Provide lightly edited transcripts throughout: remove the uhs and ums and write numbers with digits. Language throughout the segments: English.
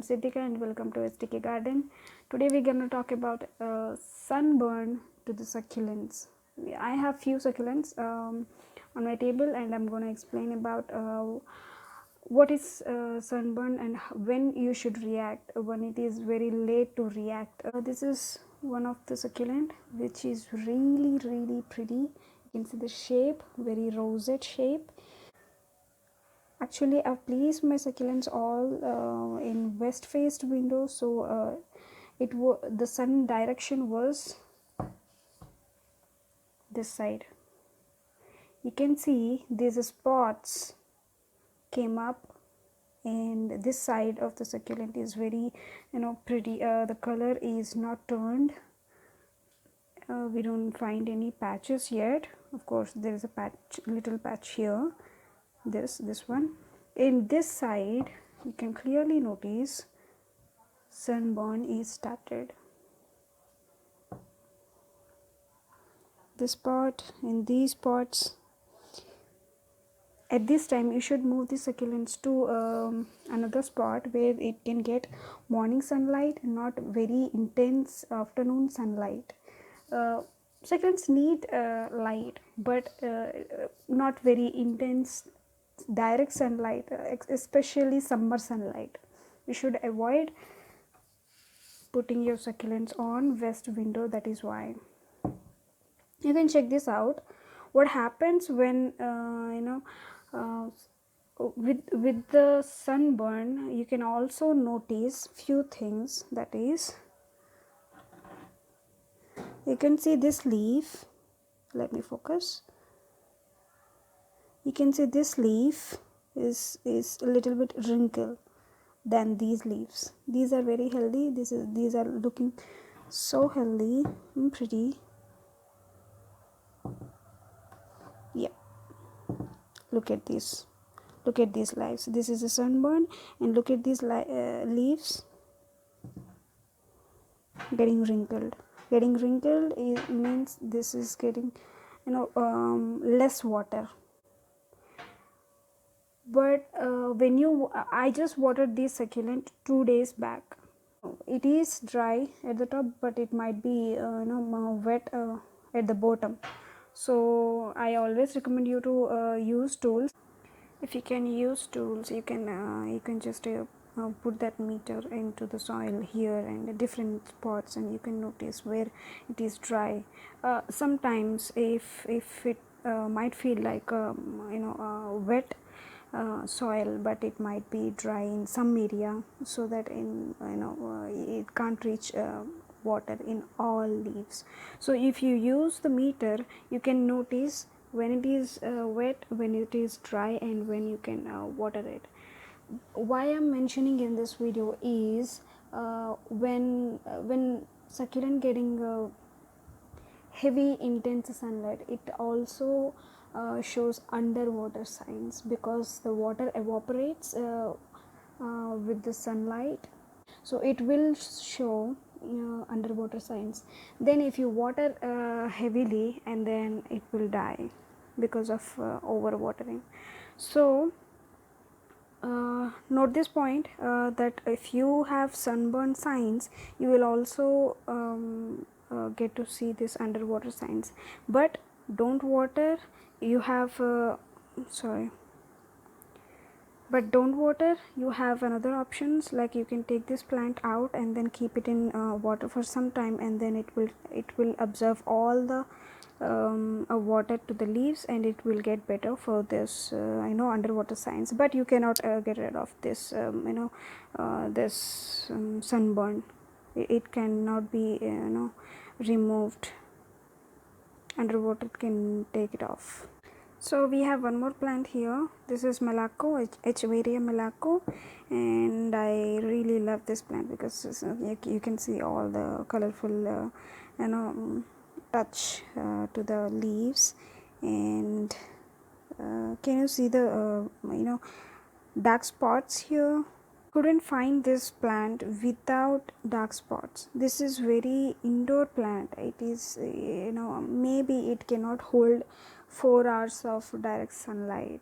Siddhika and welcome to SDK Garden. Today we're going to talk about sunburn to the succulents. I have few succulents on my table, and I'm going to explain about what is sunburn and when you should react when it is very late to react. This is one of the succulent which is really pretty. You can see the shape, very rosette shape. Actually, I've placed my succulents all in west faced window, so the sun direction was this side. You can see these spots came up, and this side of the succulent is very pretty. The color is not turned. We don't find any patches yet. Of course, there is a little patch here. This one. In this side, you can clearly notice sunburn is started. This spot, in these spots, at this time you should move the succulents to another spot where it can get morning sunlight, not very intense afternoon sunlight. Succulents need light, but not very intense direct sunlight, especially summer sunlight. You should avoid putting your succulents on west window. That is why. You can check this out. What happens when with the sunburn, you can also notice few things. That is, you can see this leaf. Let me focus. You can see this leaf is a little bit wrinkled than these leaves. These are very healthy. These are looking so healthy and pretty. Yeah, look at this. Look at these leaves. This is a sunburn, and look at these leaves getting wrinkled. Getting wrinkled means this is getting less water. But I just watered this succulent 2 days back. It is dry at the top, but it might be wet at the bottom. So I always recommend you to use tools. If you can use tools, you can just put that meter into the soil here and different spots, and you can notice where it is dry. Sometimes if it might feel like wet soil, but it might be dry in some area, so that it can't reach water in all leaves. So if you use the meter, you can notice when it is wet, when it is dry, and when you can water it. Why I'm mentioning in this video is when succulent getting heavy intense sunlight, it also shows underwater signs, because the water evaporates with the sunlight, so it will show underwater signs. Then if you water heavily, and then it will die because of over watering. So note this point, that if you have sunburn signs, you will also get to see this underwater signs. But don't water. You have but don't water. You have another options, like you can take this plant out and then keep it in water for some time, and then it will absorb all the water to the leaves, and it will get better for this underwater signs. But you cannot get rid of this sunburn. It cannot be removed. Underwater can take it off. So we have one more plant here. This is melaco, Echeveria melaco, and I really love this plant because you can see all the colorful touch to the leaves. And can you see the dark spots here? Couldn't find this plant without dark spots. This is very indoor plant. It is maybe it cannot hold 4 hours of direct sunlight.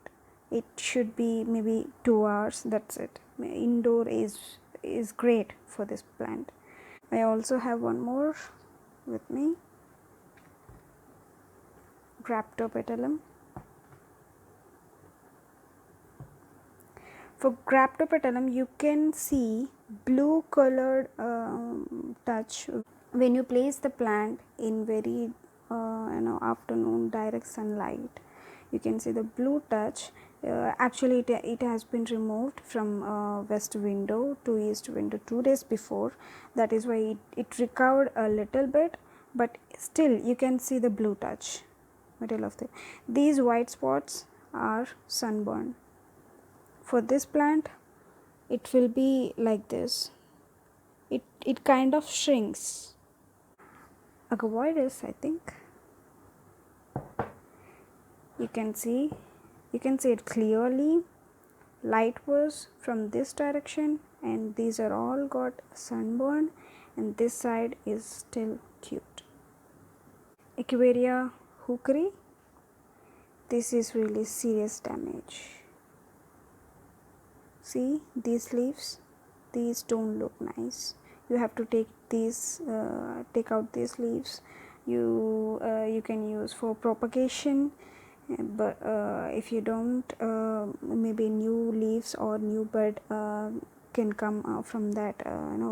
It should be maybe 2 hours. That's it. Indoor is is great for this plant. I also have one more with me, Graptopetalum. For Graptopetalum, you can see blue colored touch when you place the plant in very afternoon direct sunlight. You can see the blue touch. Actually, it has been removed from west window to east window 2 days before. That is why it recovered a little bit, but still you can see the blue touch middle of these white spots are sunburn. For this plant, it will be like this. It kind of shrinks. Agavoides, I think. You can see it clearly. Light was from this direction, and these are all got sunburn, and this side is still cute. Echeveria Hookeri, this is really serious damage. See these leaves, these don't look nice. You have to take out these leaves. You can use for propagation, but if you don't, maybe new leaves or new bud can come from that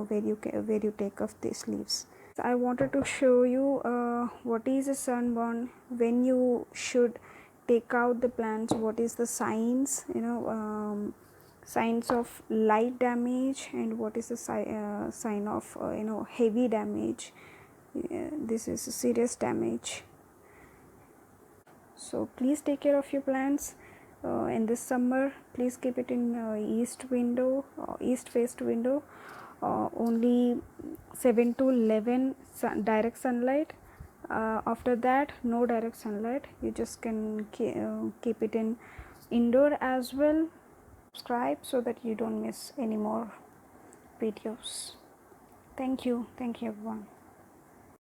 where you take off these leaves. I wanted to show you what is a sunburn, when you should take out the plants, what is the signs, signs of light damage, and what is the sign of heavy damage. This is serious damage. So please take care of your plants in this summer. Please keep it in east faced window, only 7 to 11 direct sunlight. After that, no direct sunlight. You just can keep it in indoor as well. Subscribe so that you don't miss any more videos. Thank you everyone.